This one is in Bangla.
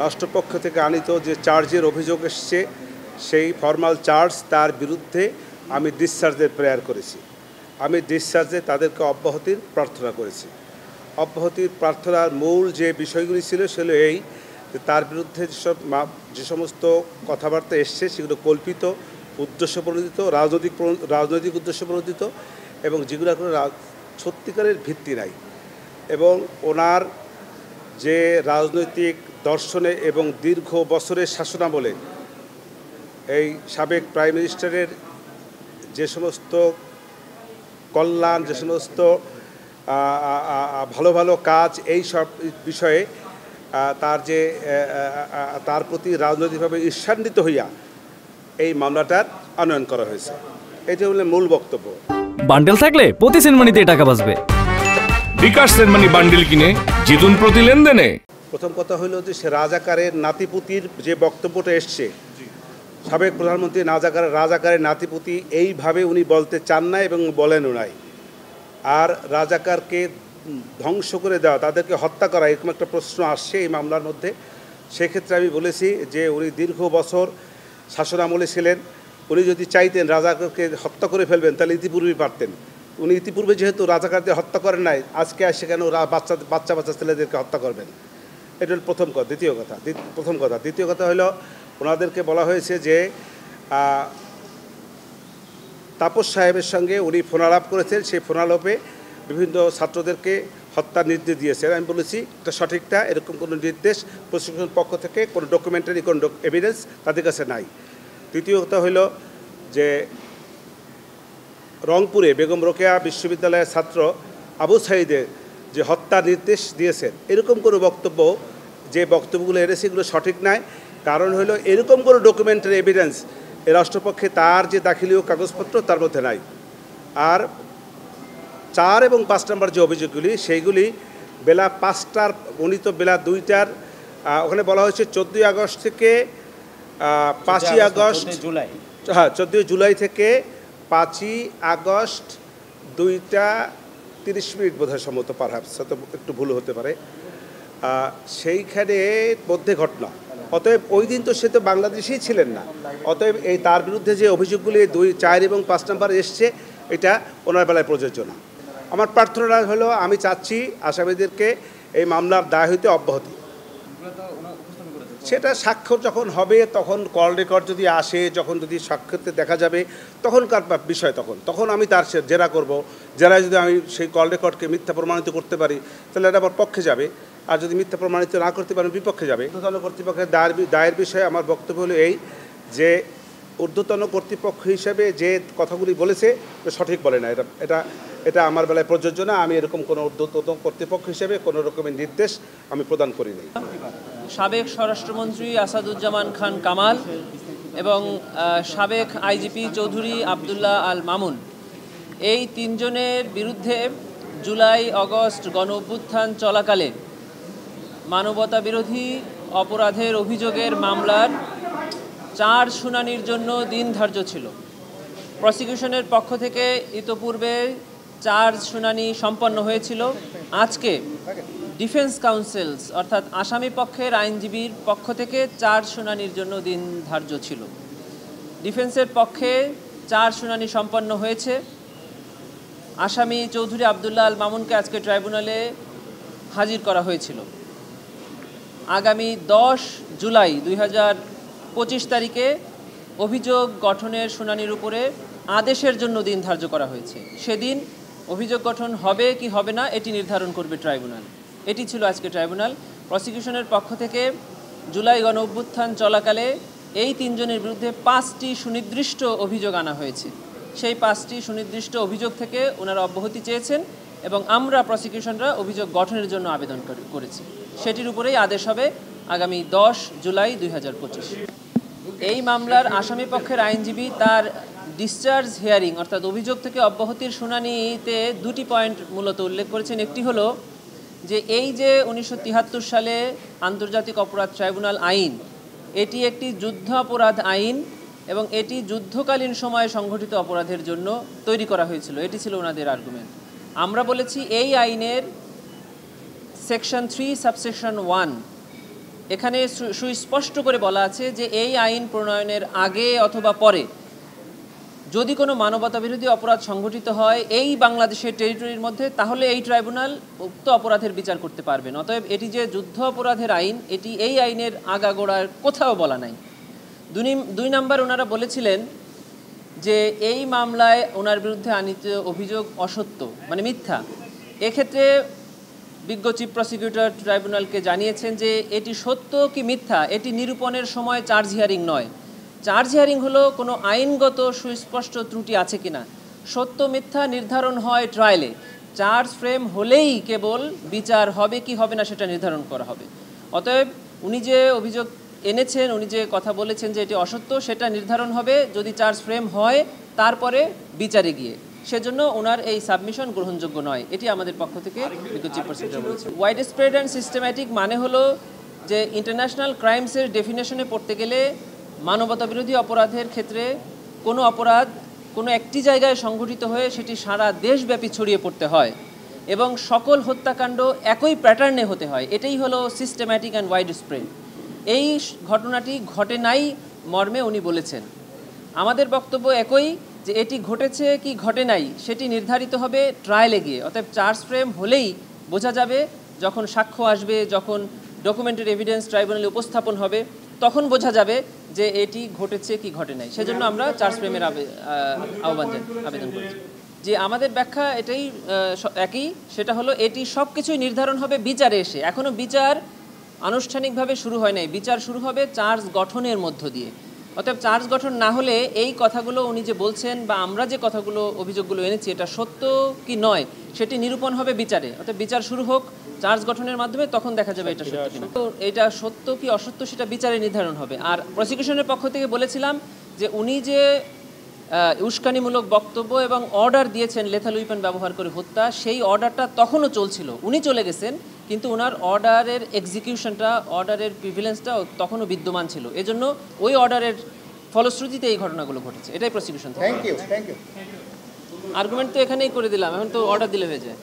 রাষ্ট্রপক্ষ থেকে আনিত যে চার্জের অভিযোগ এসছে সেই ফর্মাল চার্জ তার বিরুদ্ধে আমি ডিসচার্জের প্রেয়ার করেছি। আমি ডিসচার্জে তাদেরকে অব্যাহতির প্রার্থনা করেছি। অব্যাহতির প্রার্থনার মূল যে বিষয়গুলি ছিল সেগুলো এই যে তার বিরুদ্ধে যে সমস্ত কথাবার্তা এসছে সেগুলো কল্পিত, উদ্দেশ্যপ্রণোদিত, রাজনৈতিক উদ্দেশ্যপ্রণোদিত এবং যেগুলো কোনো সত্যিকারের ভিত্তি নাই। এবং ওনার যে রাজনৈতিক দর্শনে এবং দীর্ঘ বছরের শাসনামলে এই সাবেক প্রাইম মিনিস্টারের যে সমস্ত কল্যাণ, যে সমস্ত ভালো ভালো কাজ, এই সব বিষয়ে তার প্রতি রাজনৈতিকভাবে ঈর্ষান্বিত হইয়া এই মামলাটার আনয়ন করা হয়েছে। এটি হলো মূল বক্তব্য। বান্ডেল থাকলে প্রতি সেনমানিতে টাকা বাঁচবে। বিকাশ সেনমানি বান্ডেল কিনে জিতুন প্রতি লেনদেনে। প্রথম কথা হলো যে সে রাজাকারের নাতিপুতির যে বক্তব্যটা এসছে, সাবেক প্রধানমন্ত্রী রাজাকারের নাতিপুতি এইভাবে উনি বলতে চান না এবং বলেনও নাই। আর রাজাকারকে ধ্বংস করে দেওয়া, তাদেরকে হত্যা করা, এরকম একটা প্রশ্ন আসছে এই মামলার মধ্যে। সেক্ষেত্রে আমি বলেছি যে উনি দীর্ঘ বছর শাসনামলে ছিলেন। উনি যদি চাইতেন রাজাকারকে হত্যা করে ফেলবেন তাহলে ইতিপূর্বেই পারতেন। উনি ইতিপূর্বে যেহেতু রাজাকারদের হত্যা করেন নাই, আজকে আসে কেন বাচ্চা ছেলেদেরকে হত্যা করবেন? এটা হল প্রথম কথা। দ্বিতীয় কথা হলো ওনাদেরকে বলা হয়েছে যে তাপস সাহেবের সঙ্গে উনি ফোনালাপ করেছেন, সেই ফোনালাপে বিভিন্ন ছাত্রদেরকে হত্যার নির্দেশ দিয়েছেন। আমি বলেছি এটা সঠিকটা, এরকম কোনো নির্দেশ প্রশাসনের পক্ষ থেকে কোনো ডকুমেন্টারি কোনো এভিডেন্স তাদের কাছে নাই। তৃতীয় কথা হইল যে রংপুরে বেগম রোকেয়া বিশ্ববিদ্যালয়ের ছাত্র আবু সাঈদের যে হত্যার নির্দেশ দিয়েছেন, এরকম কোনো বক্তব্য, যে বক্তব্যগুলো এনেছে এগুলো সঠিক নয়। কারণ হলো এরকম কোনো ডকুমেন্টারি এভিডেন্স এ রাষ্ট্রপক্ষে তার যে দাখিলীয় কাগজপত্র তার মধ্যে নাই। আর 4 এবং 5 নম্বর যে অভিযোগগুলি সেইগুলি বেলা 5টার, উনি তো বেলা 2টার, ওখানে বলা হয়েছে 14 আগস্ট থেকে 5ই আগস্ট, হ্যাঁ 14 জুলাই থেকে 5ই আগস্ট 2টা 30 মিনিট বোধহয় সম্ভবত, পারহ্যাপস হয়তো একটু ভুল হতে পারে, সেইখানে মধ্যে ঘটনা। অতএব ওই দিন তো সে তো বাংলাদেশেই ছিলেন না। অতএব এই তার বিরুদ্ধে যে অভিযোগগুলি 2, 4 এবং 5 নম্বর এসছে এটা ওনার বেলায় প্রযোজ্য না। আমার প্রার্থনা হলো আমি চাচ্ছি আসামিদেরকে এই মামলার দায় হইতে অব্যাহতি। সেটা স্বাক্ষর যখন হবে, তখন কল রেকর্ড যদি আসে, যখন যদি সাক্ষরতে দেখা যাবে তখনকার বিষয়, তখন আমি তার জেরা করব। জেরায় যদি আমি সেই কল রেকর্ডকে মিথ্যা প্রমাণিত করতে পারি তাহলে এটা আমার পক্ষে যাবে, আর যদি মিথ্যা প্রমাণিত না করতে পারেন বিপক্ষে যাবে। ঊর্ধ্বতন কর্তৃপক্ষের দায়ের বিষয়ে আমার বক্তব্য হলো এই যে ঊর্ধ্বতন কর্তৃপক্ষ হিসেবে যে কথাগুলি বলেছে সঠিক বলে না। এটা আমার বেলায় প্রযোজ্য না। আমি এরকম কোনো ঊর্ধ্বতন কর্তৃপক্ষ হিসেবে কোনো রকমের নির্দেশ আমি প্রদান করিনি। সাবেক স্বরাষ্ট্রমন্ত্রী আসাদুজ্জামান খান কামাল এবং সাবেক আইজিপি চৌধুরী আবদুল্লাহ আল মামুন, এই 3 জনের বিরুদ্ধে জুলাই আগস্ট গণ অভ্যুত্থান চলাকালে মানবতা বিরোধী অপরাধের অভিযোগের মামলার 4 শুনানির জন্য দিন ধার্য ছিল। প্রসিকিউশনের পক্ষ থেকে ইতোপূর্বে 4 শুনানি সম্পন্ন হয়েছিল। আজকে ডিফেন্স কাউন্সিলস অর্থাৎ আসামি পক্ষের আইনজীবীর পক্ষ থেকে 4 শুনানির জন্য দিন ধার্য ছিল। ডিফেন্সের পক্ষে 4 শুনানি সম্পন্ন হয়েছে। আসামি চৌধুরী আবদুল্লাহ আল মামুনকে আজকে ট্রাইব্যুনালে হাজির করা হয়েছিল। আগামী 10 জুলাই 2025 তারিখে অভিযোগ গঠনের শুনানির উপরে আদেশের জন্য দিন ধার্য করা হয়েছে। সেদিন অভিযোগ গঠন হবে কি হবে না এটি নির্ধারণ করবে ট্রাইব্যুনাল। এটি ছিল আজকে ট্রাইব্যুনাল। প্রসিকিউশনের পক্ষ থেকে জুলাই গণ অভ্যুত্থান চলাকালে এই 3 জনের বিরুদ্ধে 5টি সুনির্দিষ্ট অভিযোগ আনা হয়েছে। সেই 5টি সুনির্দিষ্ট অভিযোগ থেকে ওনারা অব্যাহতি চেয়েছেন এবং আমরা প্রসিকিউশনরা অভিযোগ গঠনের জন্য আবেদন করেছি। সেটির উপরেই আদেশ হবে আগামী 10 জুলাই 2025। এই মামলার আসামি পক্ষের আইনজীবী তার ডিসচার্জ হিয়ারিং অর্থাৎ অভিযোগ থেকে অব্যাহতির শুনানিতে 2টি পয়েন্ট মূলত উল্লেখ করেছেন। একটি হলো যে এই যে 1973 সালে আন্তর্জাতিক অপরাধ ট্রাইব্যুনাল আইন, এটি একটি যুদ্ধাপরাধ আইন এবং এটি যুদ্ধকালীন সময়ে সংঘটিত অপরাধের জন্য তৈরি করা হয়েছিল। এটি ছিল ওনাদের আর্গুমেন্ট। আমরা বলেছি এই আইনের সেকশন 3 সাবসেকশন 1 এখানে সুস্পষ্ট করে বলা আছে যে এই আইন প্রণয়নের আগে অথবা পরে যদি কোনো মানবতাবিরোধী অপরাধ সংঘটিত হয় এই বাংলাদেশের টেরিটরির মধ্যে, তাহলে এই ট্রাইব্যুনাল উক্ত অপরাধের বিচার করতে পারবেন। অতএব এটি যে যুদ্ধ অপরাধের আইন, এটি এই আইনের আগাগোড়ার কোথাও বলা নাই। 2 নাম্বার, ওনারা বলেছিলেন যে এই মামলায় ওনার বিরুদ্ধে আনিত অভিযোগ অসত্য, মানে মিথ্যা। এক্ষেত্রে বিজ্ঞ চিফ প্রসিকিউটর ট্রাইব্যুনালকে জানিয়েছেন যে এটি সত্য কি মিথ্যা এটি নিরূপণের সময় চার্জ হিয়ারিং নয়। চার্জ হিয়ারিং হলো কোনো আইনগত সুস্পষ্ট ত্রুটি আছে কিনা, সত্য মিথ্যা নির্ধারণ হয় ট্রায়ালে। চার্জ ফ্রেম হলেই কেবল বিচার হবে কি হবে না সেটা নির্ধারণ করা হবে। অতএব উনি যে অভিযোগ এনেছেন, উনি যে কথা বলেছেন যে এটি অসত্য, সেটা নির্ধারণ হবে যদি চার্জ ফ্রেম হয়, তারপরে বিচারে গিয়ে। সেজন্য ওনার এই সাবমিশন গ্রহণযোগ্য নয়, এটি আমাদের পক্ষ থেকে বিজ্ঞ চিফ প্রসিকিউটর বলেছেন। ওয়াইড স্প্রেড অ্যান্ড সিস্টেম্যাটিক মানে হলো যে ইন্টারন্যাশনাল ক্রাইমসের ডেফিনেশনে পড়তে গেলে মানবতাবিরোধী অপরাধের ক্ষেত্রে কোনো অপরাধ কোনো একটি জায়গায় সংঘটিত হয়ে সেটি সারা দেশব্যাপী ছড়িয়ে পড়তে হয় এবং সকল হত্যাকাণ্ড একই প্যাটার্নে হতে হয়। এটাই হলো সিস্টেম্যাটিক অ্যান্ড ওয়াইড স্প্রেড। এই ঘটনাটি ঘটে নাই মর্মে উনি বলেছেন। আমাদের বক্তব্য একই, যে এটি ঘটেছে কি ঘটে নাই সেটি নির্ধারিত হবে ট্রায়ালে গিয়ে। অতএব চার্জ ফ্রেম হলেই বোঝা যাবে, যখন সাক্ষ্য আসবে, যখন ডকুমেন্টারি এভিডেন্স ট্রাইব্যুনালে উপস্থাপন হবে, তখন বোঝা যাবে যে এটি ঘটেছে কি ঘটে নাই। সেজন্য আমরা চার্জ ফ্রেমের আবেদন করেছি। যে আমাদের ব্যাখ্যা এটাই একই, সেটা হলো এটি সব কিছুই নির্ধারণ হবে বিচারে এসে। এখনও বিচার আনুষ্ঠানিকভাবে শুরু হয় নাই, বিচার শুরু হবে চার্জ গঠনের মধ্য দিয়ে। অতএব চার্জ গঠন না হলে এই কথাগুলো উনি যে বলছেন বা আমরা যে কথাগুলো অভিযোগগুলো এনেছি এটা সত্য কি নয় সেটি নিরূপণ হবে বিচারে। অতএব বিচার শুরু হোক চার্জ গঠনের মাধ্যমে, তখন দেখা যাবে এটা সত্য কিনা। তো এটা সত্য কি অসত্য সেটা বিচারে নির্ধারণ হবে। আর প্রসিকিউশনের পক্ষ থেকে বলেছিলাম যে উনি যে উস্কানিমূলক বক্তব্য এবং অর্ডার দিয়েছেন লেথাল উইপন ব্যবহার করে হত্যা, সেই অর্ডারটা তখনও চলছিল। উনি চলে গেছেন কিন্তু ওনার অর্ডারের এক্সিকিউশনটা, অর্ডারের প্রিভিলেন্সটা তখনও বিদ্যমান ছিল। এজন্য ওই অর্ডারের ফলশ্রুতিতে এই ঘটনাগুলো ঘটেছে। এটাই প্রসিকিউশন। Thank you. আর্গুমেন্ট তো এখানেই করে দিলাম, এখন তো অর্ডার দিলে হয়ে যায়।